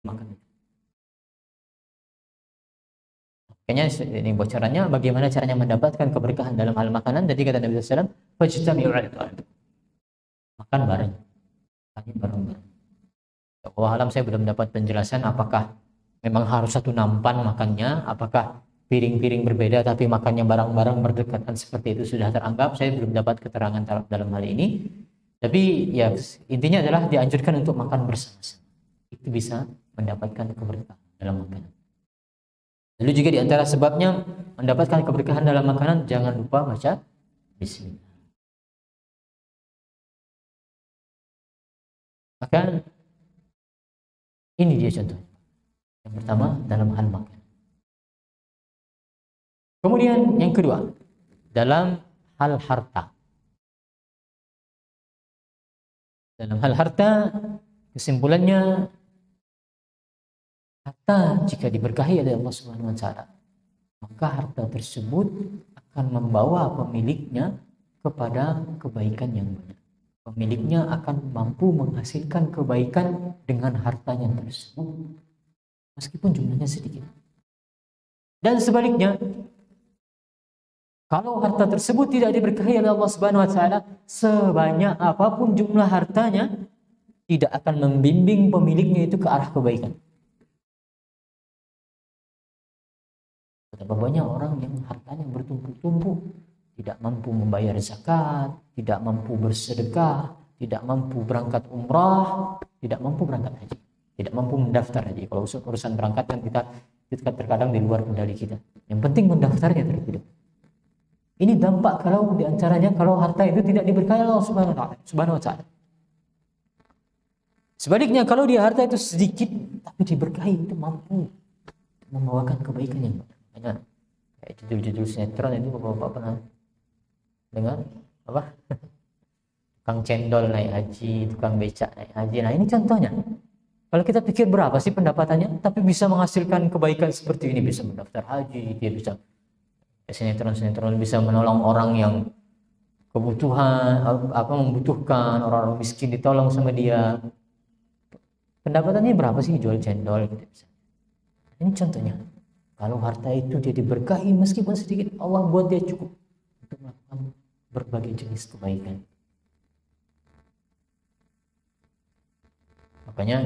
makan. Kayaknya ini bocorannya bagaimana caranya mendapatkan keberkahan dalam hal makanan. Jadi kata Nabi SAW, fajtami'u 'ala ta'am. Makan bareng. Makan bareng-bareng. Allah alam, saya belum dapat penjelasan apakah memang harus satu nampan makannya, apakah piring-piring berbeda tapi makannya bareng-bareng berdekatan seperti itu sudah teranggap. Saya belum dapat keterangan dalam hal ini. Tapi ya intinya adalah dianjurkan untuk makan bersama-sama. Itu bisa mendapatkan keberkahan dalam makanan. Lalu juga di antara sebabnya mendapatkan keberkahan dalam makanan, jangan lupa baca bismillah. Maka ini dia contohnya. Yang pertama dalam hal makan. Kemudian yang kedua, dalam hal harta. Dalam hal harta, kesimpulannya, harta jika diberkahi oleh Allah Subhanahu wa taala, maka harta tersebut akan membawa pemiliknya kepada kebaikan yang banyak. Pemiliknya akan mampu menghasilkan kebaikan dengan hartanya tersebut, meskipun jumlahnya sedikit. Dan sebaliknya, kalau harta tersebut tidak diberkahi oleh Allah Subhanahu wa taala, sebanyak apapun jumlah hartanya, tidak akan membimbing pemiliknya itu ke arah kebaikan. Betapa banyak orang yang hartanya bertumpuk-tumpuk, tidak mampu membayar zakat, tidak mampu bersedekah, tidak mampu berangkat umrah, tidak mampu berangkat haji, tidak mampu mendaftar haji. Kalau urusan berangkat kan kita terkadang di luar kendali kita. Yang penting mendaftarnya terlebih dahulu. Ini dampak kalau diantaranya kalau harta itu tidak diberkahi Allah Subhanahu wa taala. Sebaliknya kalau dia harta itu sedikit tapi diberkahi, itu mampu membawakan kebaikan yang banyak. Kayak judul-judul sinetron itu bapak-bapak pernah dengar apa? Tukang cendol naik haji, tukang becak naik haji. Nah ini contohnya. Kalau kita pikir berapa sih pendapatannya, tapi bisa menghasilkan kebaikan seperti ini, bisa mendaftar haji, dia bisa sinetron bisa menolong orang yang kebutuhan membutuhkan, orang-orang miskin ditolong sama dia. Pendapatannya berapa sih jual cendol? Ini contohnya. Kalau harta itu dia diberkahi meskipun sedikit, Allah buat dia cukup untuk melakukan berbagai jenis kebaikan. Makanya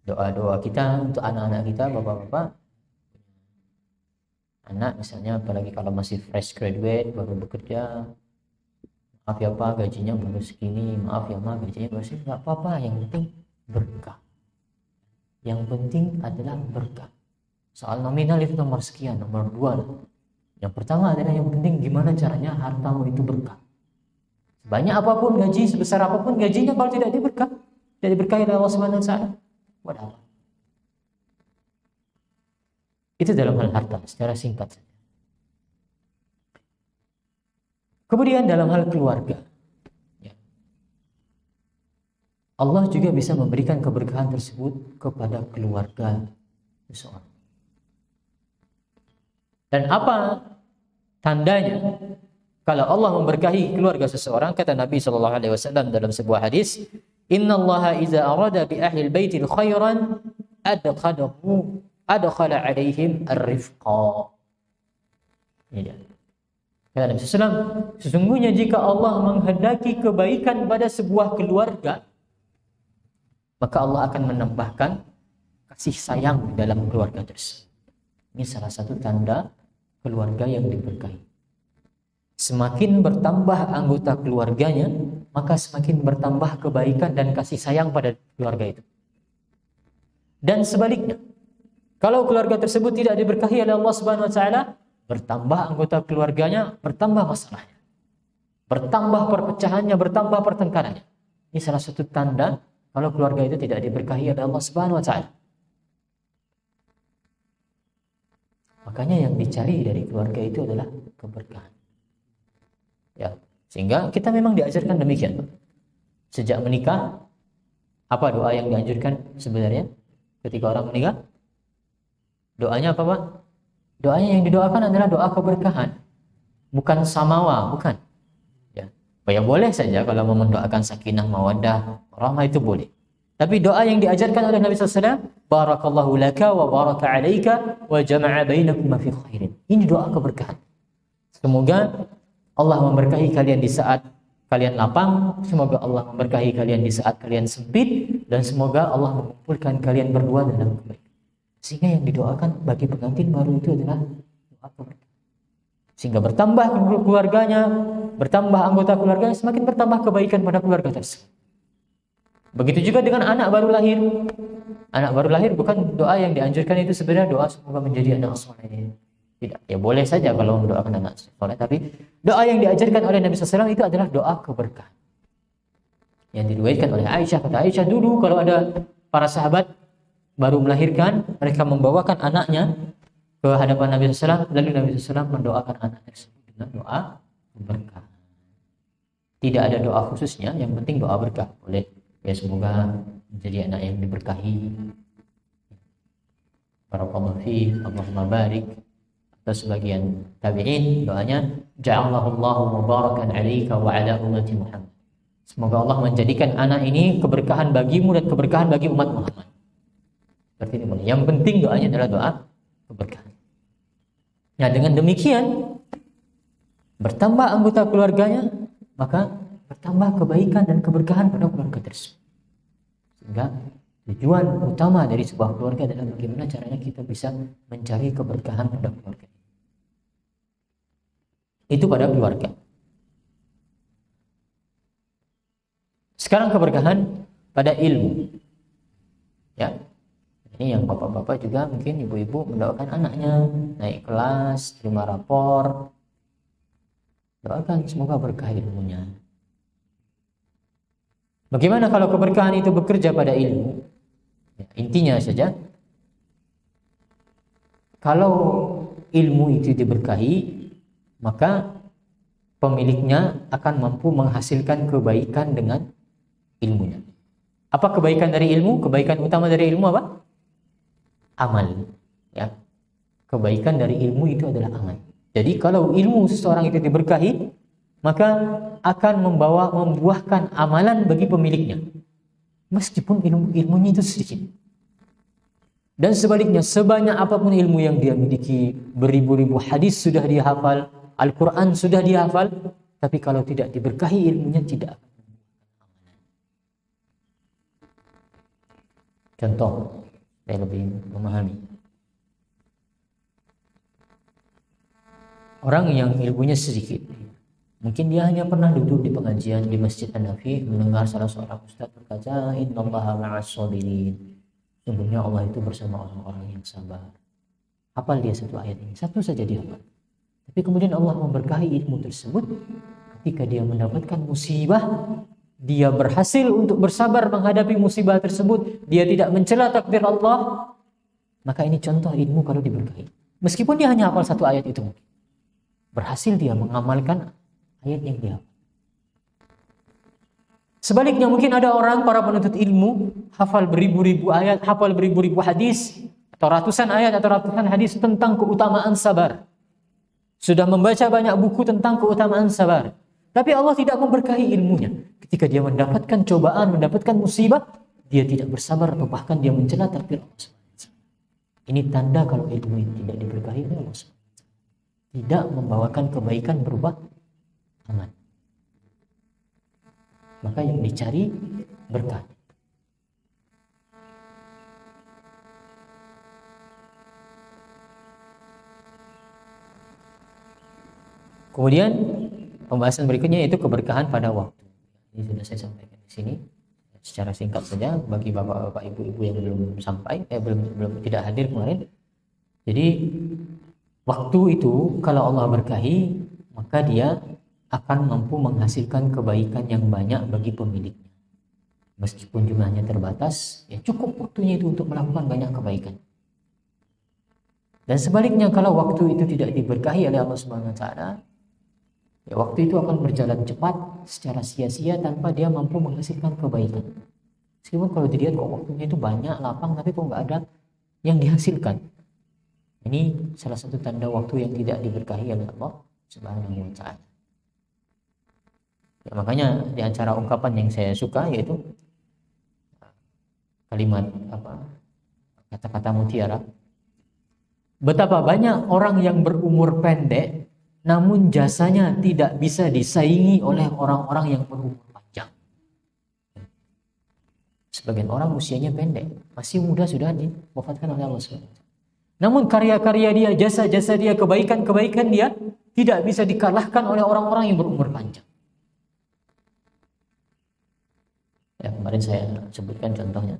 doa-doa kita untuk anak-anak kita, bapak-bapak, anak misalnya apalagi kalau masih fresh graduate baru bekerja, maaf ya Pak gajinya baru segini, maaf ya Ma gajinya baru segini, nggak apa-apa, yang penting berkah. Yang penting adalah berkah. Soal nominal itu nomor sekian, nomor 2. Yang pertama adalah yang penting gimana caranya hartamu itu berkah. Sebanyak apapun gaji, sebesar apapun gajinya, kalau tidak diberkah, tidak diberkahi oleh Allah Subhanahu wa taala, buat apa? Itu dalam hal harta secara singkat saja. Kemudian dalam hal keluarga, Allah juga bisa memberikan keberkahan tersebut kepada keluarga seseorang. Dan apa tandanya kalau Allah memberkahi keluarga seseorang? Kata Nabi SAW dalam sebuah hadis, Innallaha iza arada bi ahlil baitil khairan adkhala alaihim ar-rifqa. Kata Nabi SAW, sesungguhnya jika Allah menghendaki kebaikan pada sebuah keluarga, maka Allah akan menambahkan kasih sayang dalam keluarga tersebut. Ini salah satu tanda keluarga yang diberkahi. Semakin bertambah anggota keluarganya, maka semakin bertambah kebaikan dan kasih sayang pada keluarga itu. Dan sebaliknya, kalau keluarga tersebut tidak diberkahi oleh Allah Subhanahu wa taala, bertambah anggota keluarganya, bertambah masalahnya, bertambah perpecahannya, bertambah pertengkarannya. Ini salah satu tanda kalau keluarga itu tidak diberkahi oleh Allah Subhanahu wa taala. Makanya yang dicari dari keluarga itu adalah keberkahan. Ya, sehingga kita memang diajarkan demikian. Sejak menikah, apa doa yang dianjurkan sebenarnya ketika orang menikah? Doanya apa, Pak? Doanya yang didoakan adalah doa keberkahan, bukan samawa, bukan. Ya, boleh saja kalau mau mendoakan sakinah, mawaddah, rahmah itu boleh. Tapi doa yang diajarkan oleh Nabi SAW, barakallahu laka wa baraka alaika wa jama'a bainakuma fi khairin. Ini doa keberkahan. Semoga Allah memberkahi kalian di saat kalian lapang, semoga Allah memberkahi kalian di saat kalian sempit, dan semoga Allah mengumpulkan kalian berdua dalam kebaikan. Sehingga yang didoakan bagi pengantin baru itu adalah doa keberkahan. Sehingga bertambah keluarganya, bertambah anggota keluarganya, semakin bertambah kebaikan pada keluarga tersebut. Begitu juga dengan anak baru lahir. Anak baru lahir bukan doa yang dianjurkan itu sebenarnya doa semoga menjadi anak soleh. Tidak, ya boleh saja kalau mendoakan anak soleh, tapi doa yang diajarkan oleh Nabi SAW itu adalah doa keberkahan. Yang diriwayatkan oleh Aisyah, kata Aisyah, dulu kalau ada para sahabat baru melahirkan, mereka membawakan anaknya ke hadapan Nabi SAW, lalu Nabi SAW mendoakan anak tersebut dengan doa berkah. Tidak ada doa khususnya, yang penting doa berkah. Boleh, ya semoga menjadi anak yang diberkahi. Barakallahu fi, Allahumma barik. Atau sebagian tabi'in doanya, ja'alallahu mubarakan 'alaika wa 'ala ummati Muhammad. Semoga Allah menjadikan anak ini keberkahan bagimu dan keberkahan bagi umat Muhammad. Seperti ini boleh. Yang penting doanya adalah doa keberkahan. Nah, dengan demikian bertambah anggota keluarganya, maka bertambah kebaikan dan keberkahan pada keluarga tersebut. Sehingga tujuan utama dari sebuah keluarga adalah bagaimana caranya kita bisa mencari keberkahan pada keluarga. Itu pada keluarga. Sekarang keberkahan pada ilmu. Ya. Ini yang bapak-bapak juga mungkin ibu-ibu mendoakan anaknya naik kelas, terima rapor. Doakan semoga berkah ilmunya. Bagaimana kalau keberkahan itu bekerja pada ilmu? Ya, intinya saja, kalau ilmu itu diberkahi, maka pemiliknya akan mampu menghasilkan kebaikan dengan ilmunya. Apa kebaikan dari ilmu? Kebaikan utama dari ilmu apa? Amal. Ya. Kebaikan dari ilmu itu adalah amal. Jadi kalau ilmu seseorang itu diberkahi, maka akan membuahkan amalan bagi pemiliknya. Meskipun ilmunya itu sedikit. Dan sebaliknya, sebanyak apapun ilmu yang dia miliki, beribu-ribu hadis sudah dia hafal, Al-Quran sudah dia hafal, tapi kalau tidak diberkahi ilmunya tidak akan membuahkan amalan. Contoh, saya lebih memahami. Orang yang ilmunya sedikit, mungkin dia hanya pernah duduk di pengajian di Masjid An-Nafi, mendengar salah seorang ustaz berkata, innallaha ma'as sabirin. Sungguhnya Allah itu bersama orang-orang yang sabar. Hafal dia satu ayat ini, satu saja dia hafal. Tapi kemudian Allah memberkahi ilmu tersebut. Ketika dia mendapatkan musibah, dia berhasil untuk bersabar menghadapi musibah tersebut. Dia tidak mencela takdir Allah. Maka ini contoh ilmu kalau diberkahi. Meskipun dia hanya hafal satu ayat itu, berhasil dia mengamalkan ayat yang dia hafal. Sebaliknya mungkin ada orang, para penuntut ilmu, hafal beribu-ribu ayat, hafal beribu-ribu hadis, atau ratusan ayat atau ratusan hadis tentang keutamaan sabar. Sudah membaca banyak buku tentang keutamaan sabar. Tapi Allah tidak memberkahi ilmunya. Ketika dia mendapatkan cobaan, mendapatkan musibah, dia tidak bersabar atau bahkan dia mencela takdir Allah. Ini tanda kalau ilmu ini tidak diberkahi oleh Allah. Tidak membawakan kebaikan berupa amal. Maka yang dicari berkah. Kemudian pembahasan berikutnya yaitu keberkahan pada waktu. Ini sudah saya sampaikan di sini secara singkat saja bagi bapak-bapak, ibu-ibu yang belum sampai, belum tidak hadir kemarin. Jadi waktu itu kalau Allah berkahi, maka dia akan mampu menghasilkan kebaikan yang banyak bagi pemiliknya. Meskipun jumlahnya terbatas, ya cukup waktunya itu untuk melakukan banyak kebaikan. Dan sebaliknya kalau waktu itu tidak diberkahi oleh Allah Subhanahu wa taala, ya waktu itu akan berjalan cepat secara sia-sia tanpa dia mampu menghasilkan kebaikan. Meskipun kalau dilihat kok waktunya itu banyak, lapang, tapi kok nggak ada yang dihasilkan. Ini salah satu tanda waktu yang tidak diberkahi oleh Allah Subhanahu wa taala. Ya, makanya di antara ungkapan yang saya suka yaitu kalimat kata-kata mutiara. Betapa banyak orang yang berumur pendek namun jasanya tidak bisa disaingi oleh orang-orang yang berumur panjang. Sebagian orang usianya pendek, masih muda sudah diwafatkan oleh Allah SWT. Namun karya-karya dia, jasa-jasa dia, kebaikan-kebaikan dia tidak bisa dikalahkan oleh orang-orang yang berumur panjang. Ya, kemarin saya sebutkan contohnya.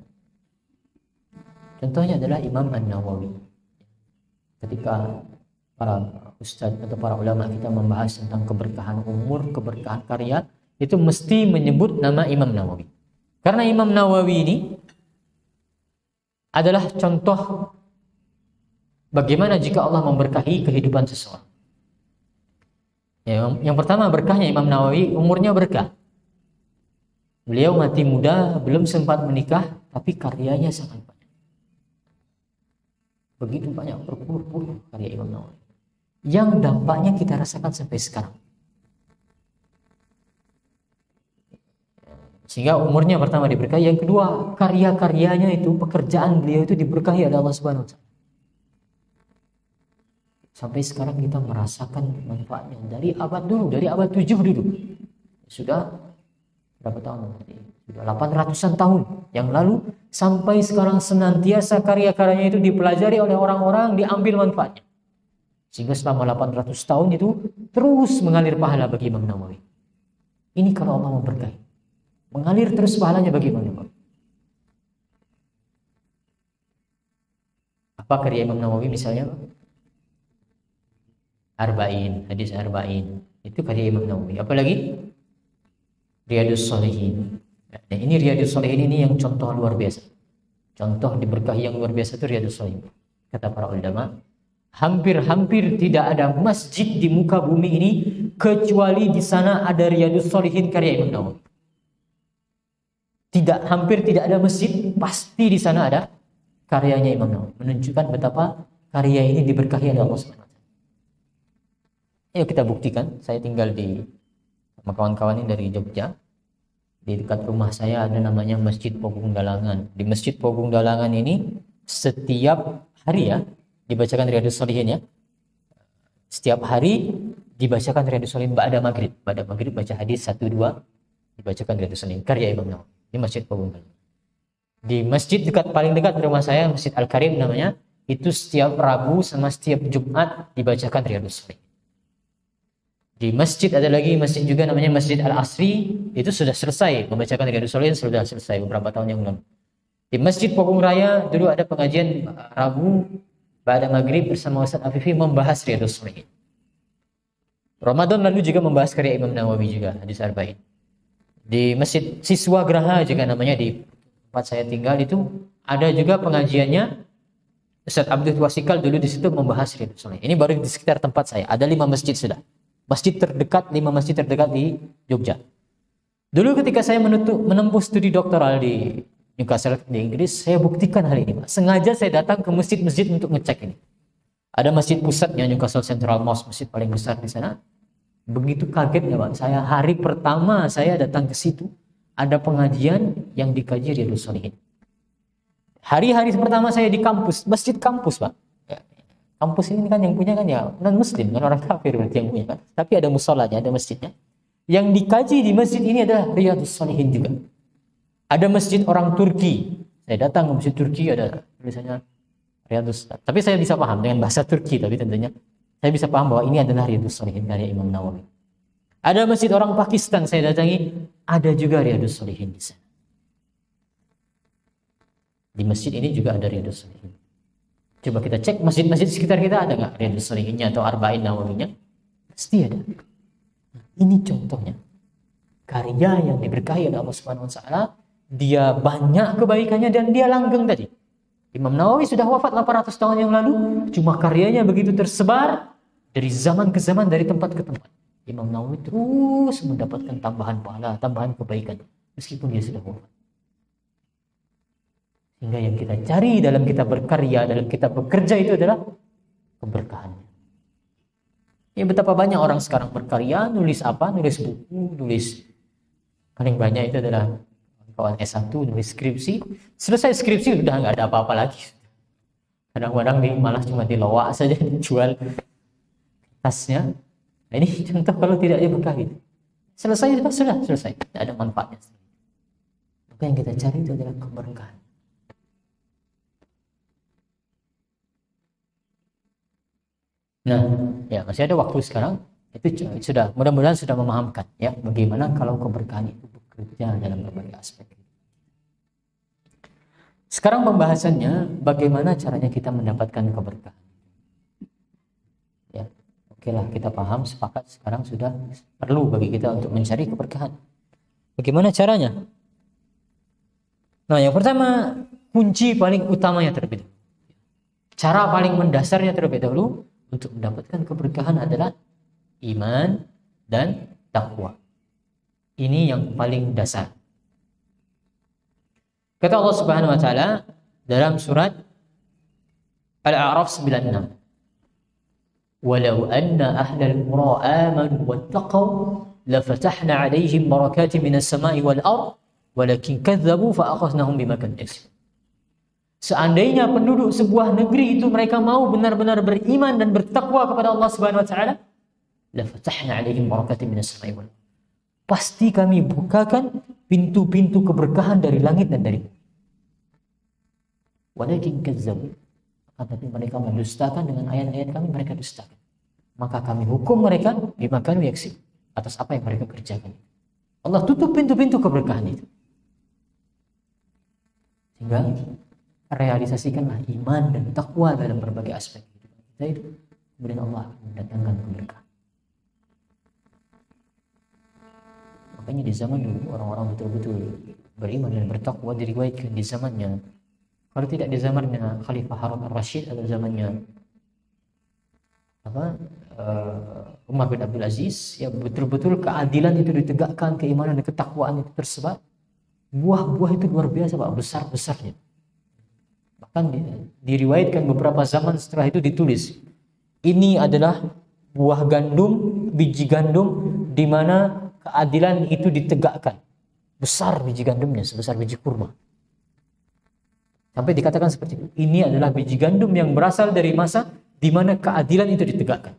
Contohnya adalah Imam An-Nawawi. Ketika para ustadz atau para ulama kita membahas tentang keberkahan umur, keberkahan karya, itu mesti menyebut nama Imam Nawawi. Karena Imam Nawawi ini adalah contoh bagaimana jika Allah memberkahi kehidupan seseorang. Yang pertama berkahnya Imam Nawawi, umurnya berkah. Beliau mati muda, belum sempat menikah, tapi karyanya sangat banyak. Begitu banyak, berpuluh-puluh karya Imam Nawawi yang dampaknya kita rasakan sampai sekarang. Sehingga umurnya pertama diberkahi, yang kedua karya-karyanya itu, pekerjaan beliau itu diberkahi oleh Allah Subhanahu wa taala. Sampai sekarang kita merasakan manfaatnya dari abad dulu, dari abad 7 dulu. Sudah berapa tahun nanti? Sudah 800-an tahun yang lalu sampai sekarang senantiasa karya-karyanya itu dipelajari oleh orang-orang, diambil manfaatnya. Sehingga selama 800 tahun itu terus mengalir pahala bagi Imam Nawawi. Ini kalau Allah memberkahi. Mengalir terus pahalanya bagi Imam Nawawi. Apa karya Imam Nawawi misalnya? Arba'in, hadis Arba'in. Itu karya Imam Nawawi. Apalagi? Riyadhus Shalihin. Nah, ini Riyadhus Shalihin ini yang contoh luar biasa. Contoh diberkahi yang luar biasa itu Riyadhus Shalihin. Kata para ulama, hampir-hampir tidak ada masjid di muka bumi ini kecuali di sana ada Riyadhus Shalihin karya Imam Nawawi. Hampir tidak ada masjid, pasti di sana ada karyanya Imam Nawawi. Menunjukkan betapa karya ini diberkahi oleh Allah SWT. Ayo kita buktikan. Saya tinggal sama kawan-kawan ini dari Jogja. Di dekat rumah saya ada namanya Masjid Pogung Dalangan. Di Masjid Pogung Dalangan ini setiap hari ya dibacakan Riyadhus Shalihin ya. Setiap hari dibacakan Riyadhus Shalihin ba'da maghrib. Ba'da maghrib baca hadis 1-2 dibacakan Riyadhus Shalihin karya Imam Nawawi di Masjid Pogung Dalangan. Di masjid paling dekat rumah saya, Masjid Al-Karim namanya, itu setiap Rabu sama setiap Jumat dibacakan Riyadhus Shalihin. Di masjid ada lagi masjid juga namanya Masjid Al-Asri, itu sudah selesai membacakan Riyadhus Shalihin, sudah selesai beberapa tahun yang lalu. Di Masjid Pogung Raya dulu ada pengajian Rabu ba'da maghrib bersama Ustaz Afifi membahas Riyadhus Shalihin. Ramadan lalu juga membahas karya Imam Nawawi juga, hadis Arba'in. Di Masjid Siswa Graha juga namanya, di tempat saya tinggal itu ada juga pengajiannya Ustaz Abdul Wasikal dulu di situ membahas Riyadhus Shalihin. Ini baru di sekitar tempat saya, ada 5 masjid sudah. 5 masjid terdekat di Jogja. Dulu ketika saya menempuh studi doktoral di Newcastle di Inggris, saya buktikan hal ini, Pak. Sengaja saya datang ke masjid-masjid untuk ngecek ini. Ada masjid pusatnya Newcastle Central Mosque, masjid paling besar di sana. Begitu kagetnya, Pak. Saya hari pertama saya datang ke situ, ada pengajian yang dikaji Riyadhus Shalihin. Hari-hari pertama saya di kampus, masjid kampus, Pak. Kampus ini kan yang punya kan ya non muslim, kan orang kafir berarti yang punya kan. Tapi ada musholanya, ada masjidnya. Yang dikaji di masjid ini adalah Riyadhus Shalihin juga. Ada masjid orang Turki. Saya datang ke masjid Turki, ada tulisannya Riyadhus. Tapi saya bisa paham dengan bahasa Turki, tapi tentunya saya bisa paham bahwa ini adalah Riyadhus Shalihin karya Imam Nawawi. Ada masjid orang Pakistan saya datangi, ada juga Riyadhus Shalihin di sana. Di masjid ini juga ada Riyadhus Shalihin. Coba kita cek masjid-masjid sekitar kita ada nggak Riyadhus Shalihinnya atau Arba'in Nawawinya? Pasti ada. Nah, ini contohnya karya yang diberkahi oleh Allah Subhanahu Wa Taala. Dia banyak kebaikannya dan dia langgeng tadi. Imam Nawawi sudah wafat 800 tahun yang lalu, cuma karyanya begitu tersebar dari zaman ke zaman, dari tempat ke tempat. Imam Nawawi terus mendapatkan tambahan pahala, tambahan kebaikan meskipun dia sudah wafat. Sehingga yang kita cari dalam kita berkarya, dalam kita bekerja itu adalah keberkahannya. Ya betapa banyak orang sekarang berkarya, nulis apa, nulis buku, nulis paling banyak itu adalah kawan S1 nulis skripsi, selesai skripsi udah nggak ada apa-apa lagi. Kadang-kadang nih malah cuma dilowak saja, dijual tasnya. Nah, ini contoh kalau tidak diberkahi. Selesai sudah selesai, tidak ada manfaatnya. Maka yang kita cari itu adalah keberkahan. Nah, ya masih ada waktu sekarang. Itu sudah, mudah-mudahan sudah memahamkan ya bagaimana kalau keberkahan itu bekerja dalam berbagai aspek. Sekarang pembahasannya bagaimana caranya kita mendapatkan keberkahan. Ya, oke lah, kita paham, sepakat sekarang sudah perlu bagi kita untuk mencari keberkahan. Bagaimana caranya? Nah, yang pertama, kunci paling utamanya terlebih dahulu. Cara paling mendasarnya terlebih dahulu untuk mendapatkan keberkahan adalah iman dan takwa. Ini yang paling dasar. Kata Allah Subhanahu wa taala dalam surat Al-A'raf 96. Walau anna ahlal qura amanu wattaqaw lafatahna 'alaihim barakatin minas sama'i wal ard walakin kadzdzabu fa akhadnahum bima kanu yaksibun. Seandainya penduduk sebuah negeri itu mereka mau benar-benar beriman dan bertakwa kepada Allah Subhanahu wa taala, lafatahna 'alaihim barakatin minas sama'i wal ard. Pasti kami bukakan pintu-pintu keberkahan dari langit dan dari bumi. Walakin kazzabu, tapi mereka mendustakan dengan ayat-ayat kami, mereka dustakan. Maka kami hukum mereka bima kanu yaksibun, atas apa yang mereka kerjakan. Allah tutup pintu-pintu keberkahan itu. Sehingga realisasikanlah iman dan takwa dalam berbagai aspek hidup kita itu, kemudian Allah akan mendatangkan keberkahan. Makanya di zaman dulu orang-orang betul-betul beriman dan bertakwa diriwayatkan di zamannya, kalau tidak di zamannya Khalifah Harun al-Rashid atau zamannya Umar bin Abdul Aziz, ya betul-betul keadilan itu ditegakkan, keimanan dan ketakwaan itu tersebar. Buah-buah itu luar biasa Pak, besar-besarnya. Bahkan diriwayatkan beberapa zaman setelah itu ditulis, ini adalah buah gandum, biji gandum di mana keadilan itu ditegakkan. Besar biji gandumnya, sebesar biji kurma. Sampai dikatakan seperti itu. Ini adalah biji gandum yang berasal dari masa di mana keadilan itu ditegakkan.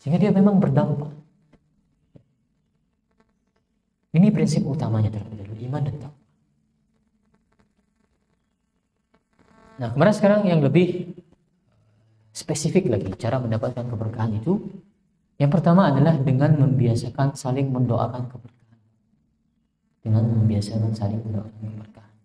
Sehingga dia memang berdampak. Ini prinsip utamanya terlebih dahulu, iman dan takwa. Nah, kemudian sekarang yang lebih spesifik lagi cara mendapatkan keberkahan itu, yang pertama adalah dengan membiasakan saling mendoakan keberkahan. Dengan membiasakan saling mendoakan keberkahan.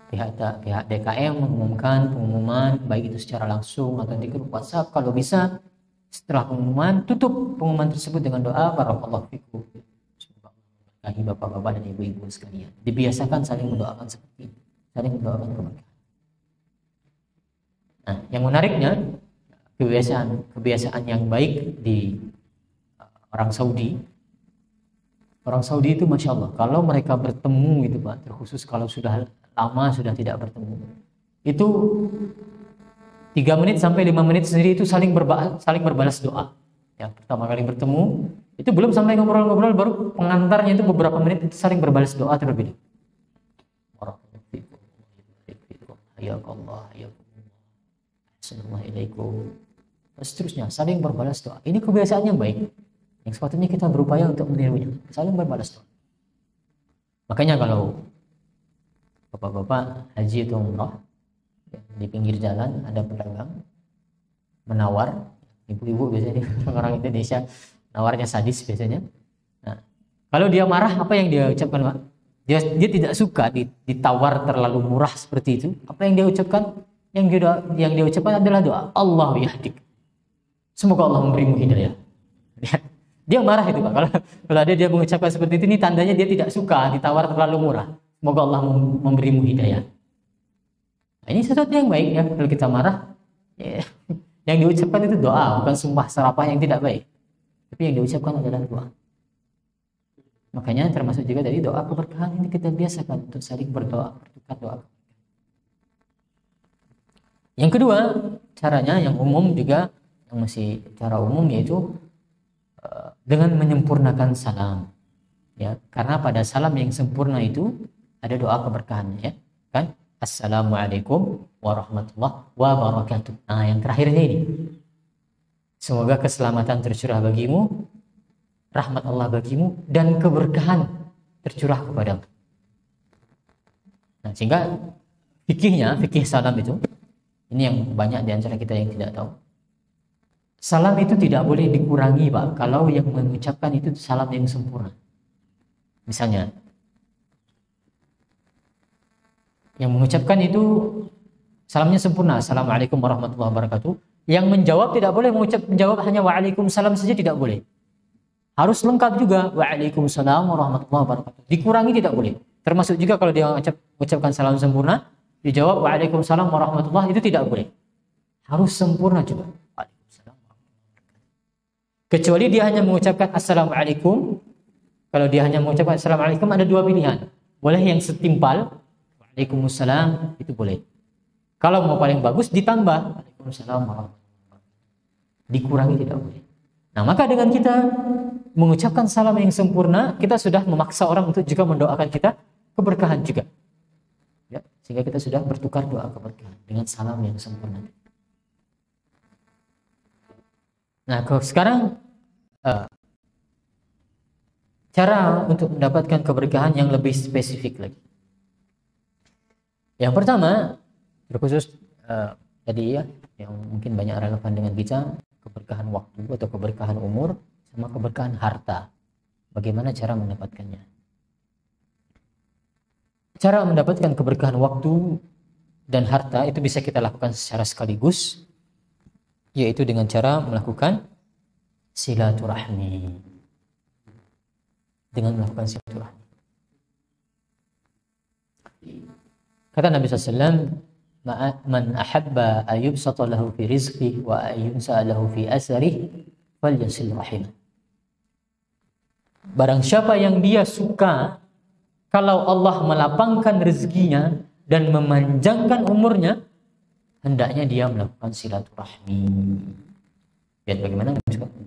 Pihak DKM mengumumkan pengumuman baik itu secara langsung atau di grup WhatsApp, kalau bisa setelah pengumuman tutup pengumuman tersebut dengan doa barakallahu fikum, semoga Allah bapak-bapak dan ibu-ibu sekalian. Dibiasakan saling mendoakan seperti ini, saling mendoakan keberkahan. Nah, yang menariknya kebiasaan yang baik di orang Saudi itu Masya Allah, kalau mereka bertemu gitu Pak, terkhusus kalau sudah lama sudah tidak bertemu, itu 3 menit sampai 5 menit sendiri itu saling berbalas doa. Ya, pertama kali bertemu itu belum sampai ngobrol-ngobrol, baru pengantarnya itu beberapa menit itu saling berbalas doa terlebih dahulu. Seterusnya saling berbalas doa. Ini kebiasaan yang baik yang sepatutnya kita berupaya untuk menirunya, saling berbalas doa. Makanya kalau bapak-bapak haji atau umrah di pinggir jalan ada pedagang menawar, ibu-ibu biasanya orang Indonesia nawarnya sadis biasanya. Nah, kalau dia marah apa yang dia ucapkan Pak? Dia tidak suka ditawar terlalu murah seperti itu. Apa yang dia ucapkan? Yang dia ucapkan adalah doa, Allahu yahdik. Semoga Allah memberimu hidayah. Dia marah itu Pak. Kalau dia mengucapkan seperti itu, ini tandanya dia tidak suka ditawar terlalu murah. Semoga Allah memberimu hidayah. Nah, ini sesuatu yang baik ya. Kalau kita marah, ya, yang diucapkan itu doa, bukan sumpah serapah yang tidak baik. Tapi yang diucapkan adalah doa. Makanya termasuk juga dari doa keberkahan ini kita biasakan untuk saling berdoa, bertukar doa. Yang kedua, caranya yang umum juga, yang masih cara umum, yaitu dengan menyempurnakan salam, ya, karena pada salam yang sempurna itu ada doa keberkahannya, ya kan. Assalamualaikum warahmatullahi wabarakatuh. Nah, yang terakhirnya ini, semoga keselamatan tercurah bagimu, rahmat Allah bagimu, dan keberkahan tercurah kepadamu. Nah, sehingga fikih salam itu, ini yang banyak di antara kita yang tidak tahu. Salam itu tidak boleh dikurangi, Pak, kalau yang mengucapkan itu salam yang sempurna. Misalnya, yang mengucapkan itu salamnya sempurna, Assalamualaikum warahmatullahi wabarakatuh. Yang menjawab tidak boleh menjawab hanya Waalaikumsalam saja, tidak boleh. Harus lengkap juga, Waalaikumsalam warahmatullahi wabarakatuh. Dikurangi tidak boleh. Termasuk juga kalau dia mengucapkan salam sempurna, dijawab Waalaikumsalam warahmatullahi, itu tidak boleh. Harus sempurna juga. Waalaikumsalam warahmatullahi wabarakatuh. Kecuali dia hanya mengucapkan Assalamualaikum. Kalau dia hanya mengucapkan Assalamualaikum, ada dua pilihan. Boleh yang setimpal, Waalaikumsalam, itu boleh. Kalau mau paling bagus ditambah Waalaikumsalam warahmatullahi wabarakatuh. Dikurangi tidak boleh. Nah, maka dengan kita mengucapkan salam yang sempurna, kita sudah memaksa orang untuk juga mendoakan kita keberkahan juga. Ya, sehingga kita sudah bertukar doa keberkahan dengan salam yang sempurna. Nah, sekarang cara untuk mendapatkan keberkahan yang lebih spesifik lagi. Yang pertama, terkhusus tadi ya, yang mungkin banyak relevan dengan kita, keberkahan waktu atau keberkahan umur sama keberkahan harta. Bagaimana cara mendapatkannya? Cara mendapatkan keberkahan waktu dan harta itu bisa kita lakukan secara sekaligus, yaitu dengan cara melakukan silaturahmi. Dengan melakukan silaturahmi. Kata Nabi SAW, man ahabba ayyubsata lahu fi rizqih wa ayyunsa lahu fi asarih falyasil rahimah. Barang siapa yang dia suka kalau Allah melapangkan rezekinya dan memanjangkan umurnya, hendaknya dia melakukan silaturahmi. Lihat bagaimana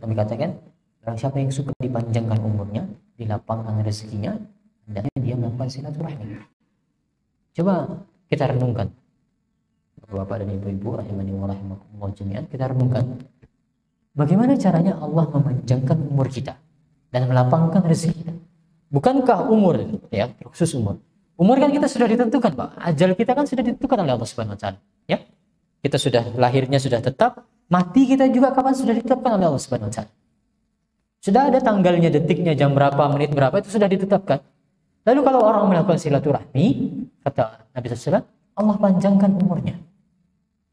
kami katakan, barang siapa yang suka dipanjangkan umurnya, dilapangkan rezekinya, hendaknya dia melakukan silaturahmi. Coba kita renungkan, Bapak dan Ibu-ibu rahimani wa rahimakumullah jami'an, kita renungkan bagaimana caranya Allah memanjangkan umur kita dan melapangkan rezeki kita. Bukankah umur, ya, khusus umur. Umur kan kita sudah ditentukan, Pak. Ajal kita kan sudah ditentukan oleh Allah Subhanahu wa taala, ya. Kita sudah lahirnya sudah tetap, mati kita juga kapan sudah ditetapkan oleh Allah Subhanahu wa taala. Sudah ada tanggalnya, detiknya, jam berapa, menit berapa, itu sudah ditetapkan. Lalu kalau orang melakukan silaturahmi, kata Nabi SAW, Allah panjangkan umurnya.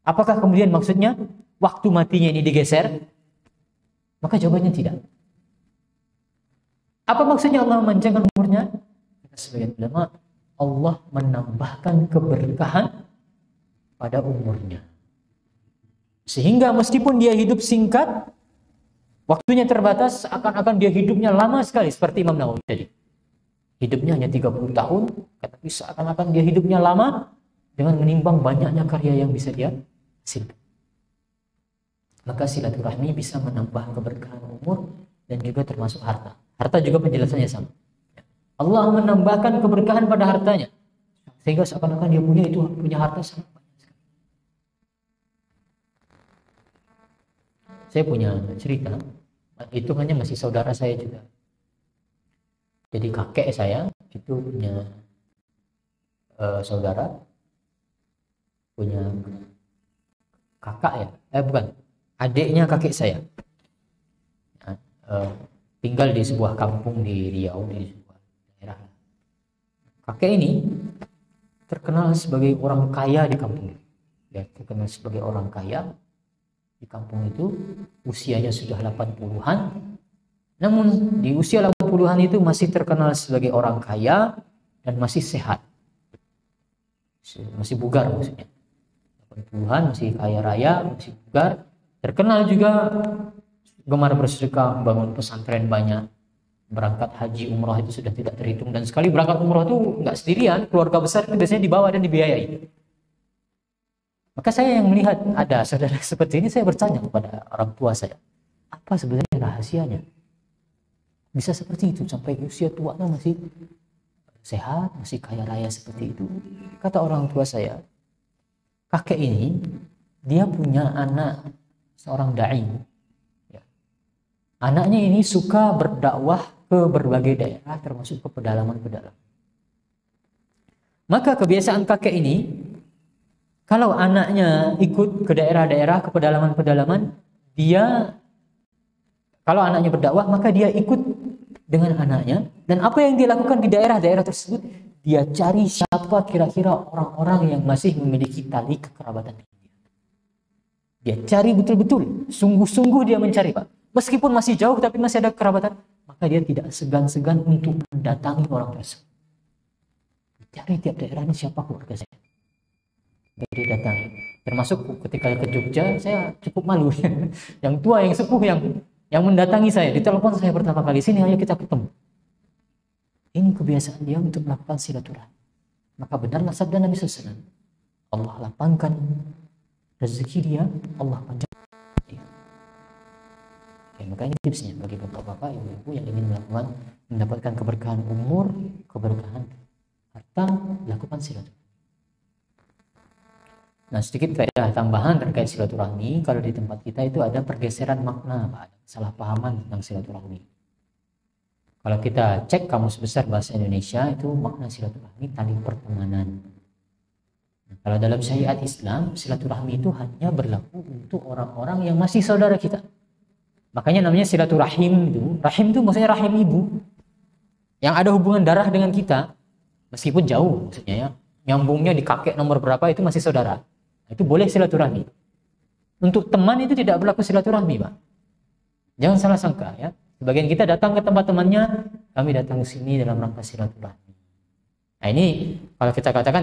Apakah kemudian maksudnya waktu matinya ini digeser? Maka jawabannya tidak. Apa maksudnya Allah memanjangkan umurnya? Sebagian ulama, Allah menambahkan keberkahan pada umurnya. Sehingga meskipun dia hidup singkat, waktunya terbatas, akan dia hidupnya lama sekali, seperti Imam Nawawi tadi. Hidupnya hanya 30 tahun, tapi seakan-akan dia hidupnya lama dengan menimbang banyaknya karya yang bisa dia hasilkan. Maka silaturahmi bisa menambah keberkahan umur dan juga termasuk harta. Harta juga penjelasannya sama. Allah menambahkan keberkahan pada hartanya, sehingga seakan-akan dia punya harta sangat banyak sekali. Saya punya cerita, hitungannya masih saudara saya juga. Jadi kakek saya itu punya saudara, punya kakak ya, bukan, adiknya kakek saya. Tinggal di sebuah kampung di Riau, di sebuah daerah. Kakek ini terkenal sebagai orang kaya di kampung. Ya, terkenal sebagai orang kaya di kampung itu, usianya sudah 80-an. Namun di usia 80-an itu masih terkenal sebagai orang kaya dan masih sehat. Masih bugar maksudnya. 80-an masih kaya raya, masih bugar. Terkenal juga gemar bersedekah, bangun pesantren banyak. Berangkat haji umrah itu sudah tidak terhitung, dan sekali berangkat umrah itu nggak sendirian, keluarga besar itu biasanya dibawa dan dibiayai. Maka saya yang melihat ada saudara seperti ini, saya bertanya kepada orang tua saya, apa sebenarnya rahasianya? Bisa seperti itu sampai usia tuanya masih sehat, masih kaya raya seperti itu. Kata orang tua saya, kakek ini dia punya anak seorang dai. Ya. Anaknya ini suka berdakwah ke berbagai daerah termasuk ke pedalaman-pedalaman. Maka kebiasaan kakek ini kalau anaknya ikut ke daerah-daerah, ke pedalaman-pedalaman, dia kalau anaknya berdakwah maka dia ikut dengan anaknya, dan apa yang dia lakukan di daerah-daerah tersebut, dia cari siapa kira-kira orang-orang yang masih memiliki tali kekerabatan. Dia cari betul-betul, sungguh-sungguh dia mencari, Pak. Meskipun masih jauh tapi masih ada kerabatan, maka dia tidak segan-segan untuk mendatangi orang tersebut. Cari tiap daerah ini siapa keluarga saya. Dia datangi. Termasuk ketika ke Jogja, saya cukup malu. Yang tua, yang sepuh, yang mendatangi saya, ditelepon saya pertama kali, sini ayo kita ketemu. Ini kebiasaan dia untuk melakukan silaturahmi. Maka benarlah sabda Nabi SAW, Allah lapangkan rezeki dia, Allah panjangkan dia. Ya, maka ini tipsnya bagi bapak-bapak, ibu-ibu yang ingin mendapatkan keberkahan umur, keberkahan harta, lakukan silaturahmi. Nah, sedikit faedah tambahan terkait silaturahmi, kalau di tempat kita itu ada pergeseran makna, Pak, ada kesalahpahaman tentang silaturahmi. Kalau kita cek kamus besar bahasa Indonesia, itu makna silaturahmi tali pertemanan. Nah, kalau dalam syariat Islam, silaturahmi itu hanya berlaku untuk orang-orang yang masih saudara kita. Makanya namanya silaturahim itu. Rahim itu maksudnya rahim ibu, yang ada hubungan darah dengan kita, meskipun jauh maksudnya ya. Nyambungnya di kakek nomor berapa itu masih saudara. Itu boleh silaturahmi. Untuk teman itu tidak berlaku silaturahmi, Pak. Jangan salah sangka ya. Sebagian kita datang ke tempat temannya, kami datang ke sini dalam rangka silaturahmi. Nah, ini kalau kita katakan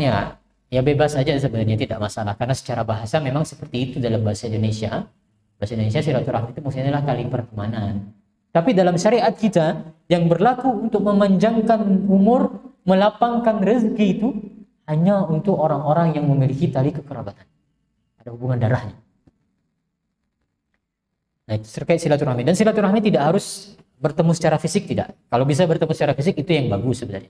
ya bebas saja sebenarnya, tidak masalah, karena secara bahasa memang seperti itu dalam bahasa Indonesia. Bahasa Indonesia silaturahmi itu maksudnya adalah tali pertemanan. Tapi dalam syariat kita yang berlaku untuk memanjangkan umur, melapangkan rezeki itu hanya untuk orang-orang yang memiliki tali kekerabatan, ada hubungan darahnya. Nah, itu terkait silaturahmi. Dan silaturahmi tidak harus bertemu secara fisik, tidak. Kalau bisa bertemu secara fisik itu yang bagus sebenarnya.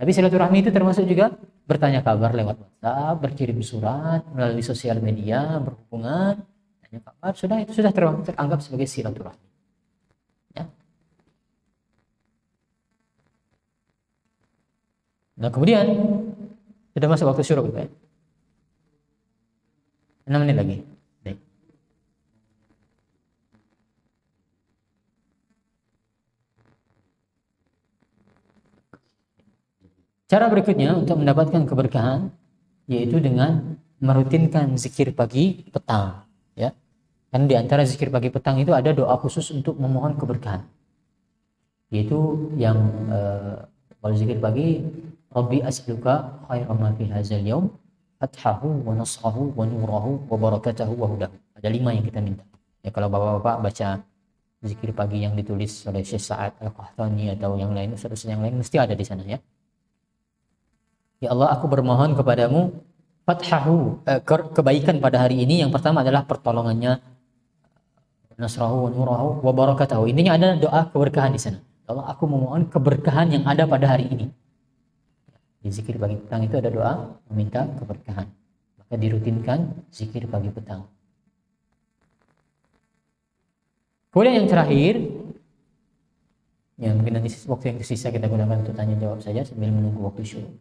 Tapi silaturahmi itu termasuk juga bertanya kabar lewat WhatsApp, berkirim surat, melalui sosial media, berhubungan, tanya kabar, itu sudah teranggap sebagai silaturahmi. Ya. Nah, kemudian sudah masuk waktu syuruk, Pak. 6 menit lagi. Baik. Cara berikutnya untuk mendapatkan keberkahan yaitu dengan merutinkan zikir pagi petang, ya. Karena di antara zikir pagi petang itu ada doa khusus untuk memohon keberkahan. Yaitu yang kalau zikir pagi, Rabbi as'aluka khairan ma fi hadzal yaum fathahu wa nasrahu wa nurahu wa barakatahu wa hudahu. Ada 5 yang kita minta. Ya, kalau bapak-bapak baca zikir pagi yang ditulis oleh Syekh Sa'ad Al-Qahtani atau yang lain, ustaz yang lain mesti ada di sana ya. Ya Allah, aku bermohon kepadamu fathahu, kebaikan pada hari ini. Yang pertama adalah pertolongannya, nasrahu wa nurahu wa barakatahu. Intinya ada doa keberkahan di sana. Ya Allah, aku memohon keberkahan yang ada pada hari ini. Di zikir pagi petang itu ada doa meminta keberkahan. Maka dirutinkan zikir pagi petang. Kemudian yang terakhir, ya mungkin nanti waktu yang tersisa kita gunakan untuk tanya jawab saja sambil menunggu waktu syuruk.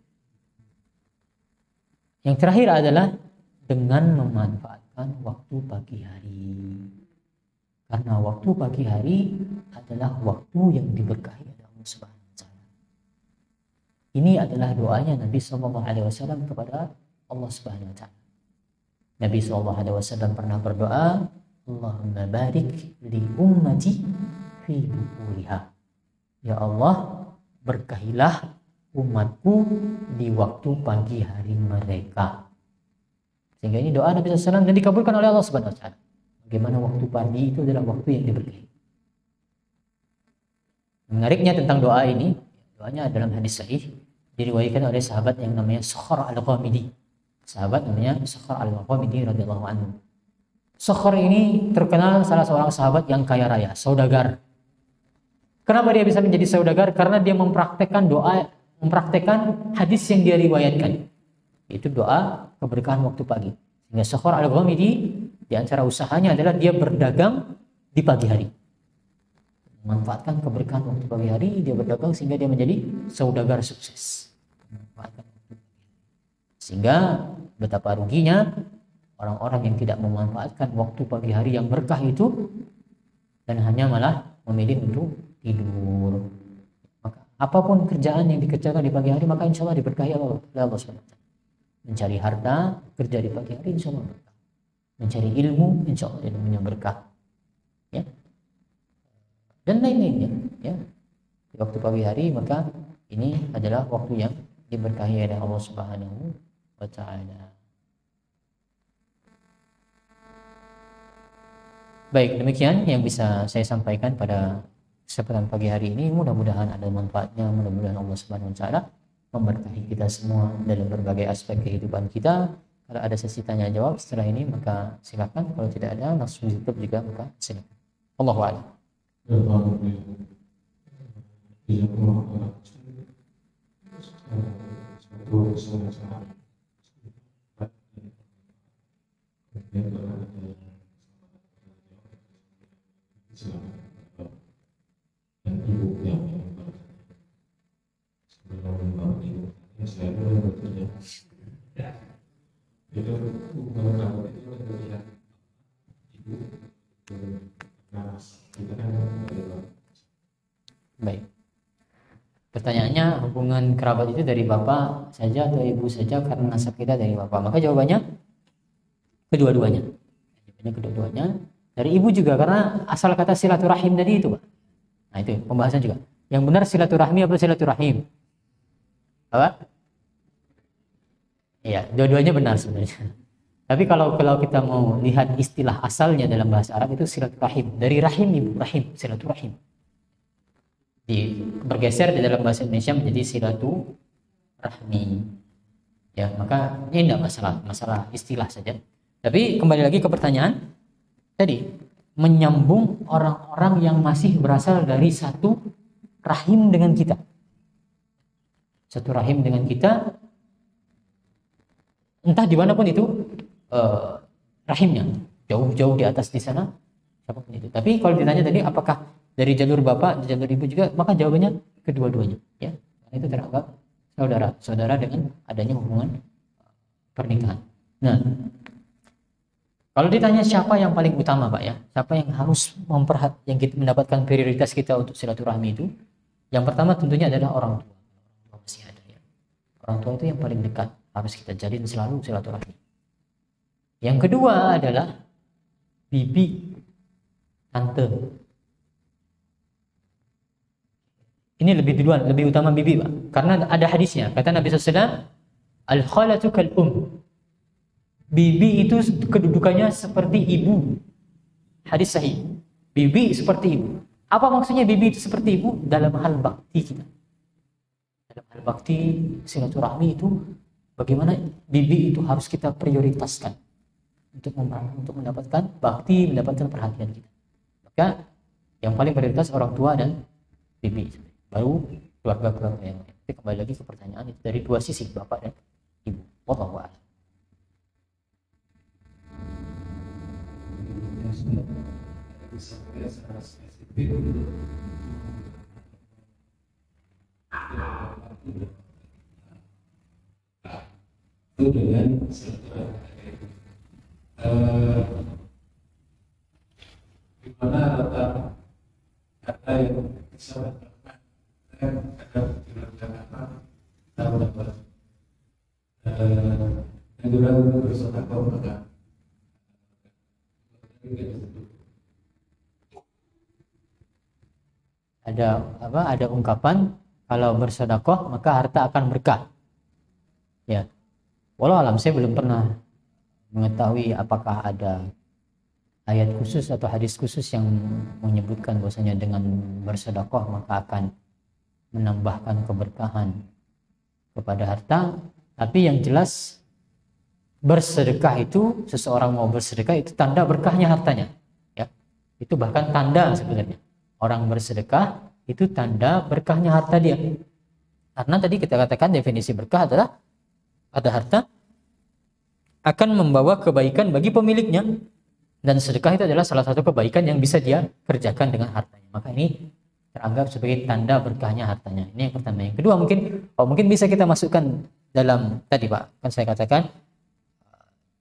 Yang terakhir adalah dengan memanfaatkan waktu pagi hari. Karena waktu pagi hari adalah waktu yang diberkahi oleh Allah Subhanahu. Ini adalah doanya Nabi SAW kepada Allah Subhanahu wa Ta'ala. Nabi SAW pernah berdoa, Allahumma barik li ummati fi bukuliha. Ya Allah, berkahilah umatku di waktu pagi hari mereka. Sehingga ini doa Nabi SAW dan dikabulkan oleh Allah Subhanahu wa Ta'ala. Bagaimana waktu pagi itu adalah waktu yang diberkahi. Menariknya tentang doa ini, doanya dalam hadis sahih diriwayatkan oleh sahabat yang namanya Sakhar Al-Ghamidi. Sahabat namanya Sakhar Al-Ghamidi radhiyallahu anhu. Sakhar ini terkenal salah seorang sahabat yang kaya raya, saudagar. Kenapa dia bisa menjadi saudagar? Karena dia mempraktekkan doa, mempraktekkan hadis yang dia riwayatkan. Itu doa keberkahan waktu pagi. Sehingga Sakhar Al-Ghamidi di antara usahanya adalah dia berdagang di pagi hari. Memanfaatkan keberkahan waktu pagi hari, dia berdagang sehingga dia menjadi saudagar sukses. Sehingga betapa ruginya orang-orang yang tidak memanfaatkan waktu pagi hari yang berkah itu dan hanya malah memilih untuk tidur. Maka apapun kerjaan yang dikerjakan di pagi hari, maka insya Allah diberkahi oleh Allah SWT. Mencari harta, kerja di pagi hari insya Allah berkah. Mencari ilmu insya Allah ilmunya berkah, ya, dan lain-lainnya, ya. Di waktu pagi hari maka ini adalah waktu yang diberkahi oleh Allah Subhanahu wa Ta'ala. Baik, demikian yang bisa saya sampaikan pada kesempatan pagi hari ini. Mudah-mudahan ada manfaatnya, mudah-mudahan Allah Subhanahu wa Ta'ala memberkahi kita semua dalam berbagai aspek kehidupan kita. Kalau ada sesi tanya jawab setelah ini maka silakan, kalau tidak ada langsung ditutup juga maka silakan. Allahu a'lam. Itu hubungan kerabat itu terlihat ibu kita kan. Baik. Pertanyaannya, hubungan kerabat itu dari bapak saja atau ibu saja karena nasab kita dari bapak? Maka jawabannya kedua-duanya. Jawabannya kedua-duanya. Dari ibu juga karena asal kata silaturahim tadi itu, Pak. Nah, itu pembahasan juga. Yang benar silaturahmi apa silaturahim? Apa? Iya, dua-duanya benar sebenarnya. Tapi kalau kita mau lihat istilah asalnya dalam bahasa Arab itu silaturahim. Dari rahim, ibu, rahim, silaturahim. Bergeser di dalam bahasa Indonesia menjadi silaturahmi. Ya, maka ini tidak masalah istilah saja. Tapi kembali lagi ke pertanyaan tadi, menyambung orang-orang yang masih berasal dari satu rahim dengan kita. Satu rahim dengan kita, entah di mana pun itu rahimnya, jauh-jauh di atas di sana, siapapun itu. Tapi kalau ditanya tadi apakah dari jalur bapak, jalur ibu juga, maka jawabannya kedua-duanya, ya. Karena itu teranggap saudara dengan adanya hubungan pernikahan. Nah, kalau ditanya siapa yang paling utama, Pak, ya, siapa yang harus yang kita mendapatkan prioritas kita untuk silaturahmi itu? Yang pertama tentunya adalah orang tua. Masih ada, ya. Orang tua itu yang paling dekat, harus kita jalin selalu silaturahmi. Yang kedua adalah bibi, tante. Ini lebih utama bibi, Pak. Karena ada hadisnya, kata Nabi SAW, al-khalatu kal-um. Bibi itu kedudukannya seperti ibu. Hadis sahih. Bibi seperti ibu. Apa maksudnya bibi itu seperti ibu? Dalam hal bakti kita. Dalam hal bakti silaturahmi itu, bagaimana bibi itu harus kita prioritaskan untuk mendapatkan bakti, mendapatkan perhatian kita. Maka yang paling prioritas orang tua dan bibi, baru keluarga-keluarga yang lain. Tapi kembali lagi ke pertanyaan itu dari dua sisi, bapak dan ibu. Wallahu a'lam. Itu dengan di mana letak kata yang bisa ada Jakarta tahu dapat negara bersedekah maka ada ungkapan kalau bersedekah maka harta akan berkah. Ya. Walau alam saya belum pernah mengetahui apakah ada ayat khusus atau hadis khusus yang menyebutkan bahwasanya dengan bersedekah maka akan menambahkan keberkahan kepada harta. Tapi yang jelas bersedekah itu, seseorang mau bersedekah itu tanda berkahnya hartanya, ya. Itu bahkan tanda sebenarnya. Orang bersedekah itu tanda berkahnya harta dia. Karena tadi kita katakan definisi berkah adalah ada harta akan membawa kebaikan bagi pemiliknya, dan sedekah itu adalah salah satu kebaikan yang bisa dia kerjakan dengan hartanya. Maka ini teranggap sebagai tanda berkahnya hartanya. Ini yang pertama. Yang kedua mungkin bisa kita masukkan dalam tadi Pak, kan saya katakan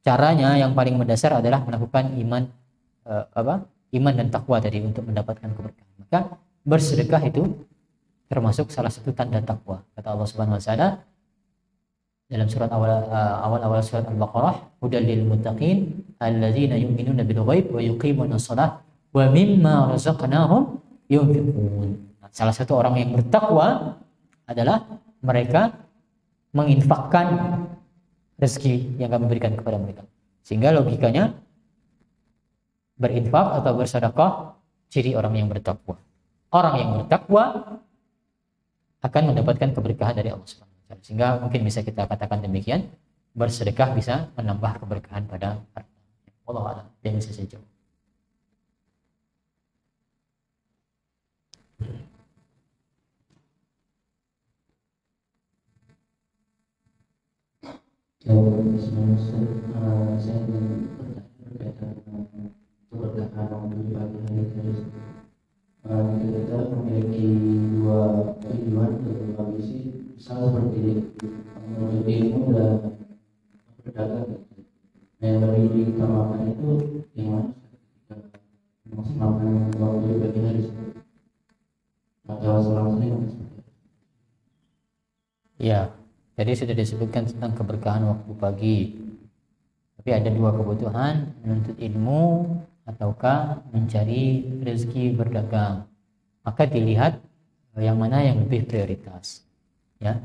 caranya yang paling mendasar adalah melakukan iman dan takwa tadi untuk mendapatkan keberkahan. Maka bersedekah itu termasuk salah satu tanda takwa. Kata Allah Subhanahu wa taala dalam surat awal surat Al-Baqarah, hudal lil muttaqin alladzina yu'minuna bil ghaib wa yuqimuna shalah wa mimma razaqnahum yunfiqun. Salah satu orang yang bertakwa adalah mereka menginfakkan rezeki yang kami berikan kepada mereka. Sehingga logikanya berinfak atau bersedekah ciri orang yang bertakwa. Orang yang bertakwa akan mendapatkan keberkahan dari Allah Subhanahu wa taala. Sehingga mungkin bisa kita katakan demikian, bersedekah bisa menambah keberkahan pada harta. Wallahu a'lam. Yang bisa saya jawab. Saya berkaitan dengan keberkahan waktu di pagi hari terus. Kita memiliki dua tujuan atau dua misi, misalnya seperti menuntut ilmu dan berdagang. Nah, yang lebih diutamakan itu yang mana ketika memaksimalkan waktu di pagi hari. Jawab selanjutnya. Ya, tadi sudah disebutkan tentang keberkahan waktu pagi. Tapi ada dua kebutuhan, menuntut ilmu ataukah mencari rezeki berdagang. Maka dilihat yang mana yang lebih prioritas. Ya.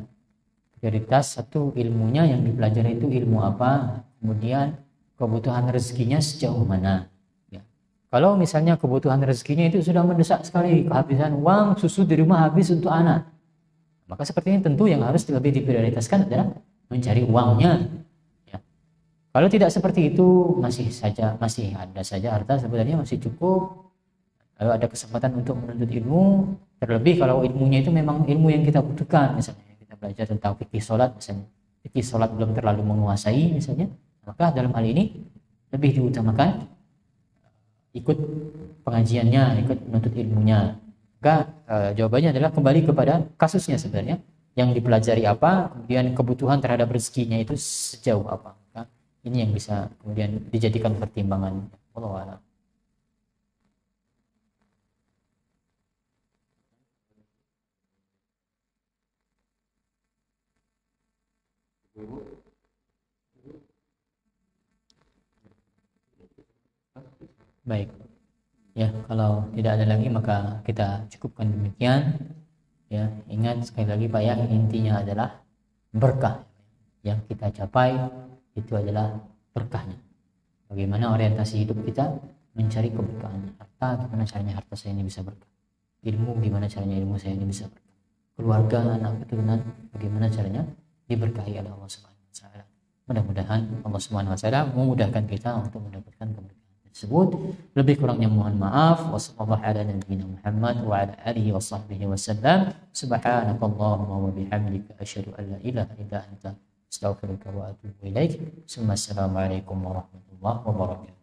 Prioritas satu, ilmunya yang dipelajari itu ilmu apa, kemudian kebutuhan rezekinya sejauh mana. Ya. Kalau misalnya kebutuhan rezekinya itu sudah mendesak sekali, kehabisan uang, susu di rumah habis untuk anak, maka seperti ini tentu yang harus lebih diprioritaskan adalah mencari uangnya. Ya. Kalau tidak seperti itu, masih ada saja harta sebenarnya masih cukup. Lalu ada kesempatan untuk menuntut ilmu, terlebih kalau ilmunya itu memang ilmu yang kita butuhkan, misalnya kita belajar tentang fikih sholat, misalnya fikih sholat belum terlalu menguasai misalnya, maka dalam hal ini lebih diutamakan ikut pengajiannya, ikut menuntut ilmunya. Maka jawabannya adalah kembali kepada kasusnya sebenarnya, yang dipelajari apa, kemudian kebutuhan terhadap rezekinya itu sejauh apa. Maka ini yang bisa kemudian dijadikan pertimbangan. Wallahu a'lam. Baik. Ya, kalau tidak ada lagi maka kita cukupkan demikian. Ya, ingat sekali lagi Pak ya, intinya adalah berkah. Yang kita capai itu adalah berkahnya. Bagaimana orientasi hidup kita mencari keberkahan. Harta, gimana caranya harta saya ini bisa berkah. Ilmu, gimana caranya ilmu saya ini bisa berkah. Keluarga, anak, keturunan, bagaimana caranya diberkahi oleh Allah Subhanahu wa taala. Mudah-mudahan Allah Subhanahu wa taala memudahkan kita untuk mendapatkan keberkahan tersebut. Lebih kurangnya mohon maaf. Wassallallahu ala nabiyyina Muhammad wa ala alihi wa sahbihi wasallam. Subhanakallahumma wa bihamdika asyhadu an la ilaha illa anta astaghfiruka wa atubu ilaik. Assalamualaikum warahmatullahi wabarakatuh.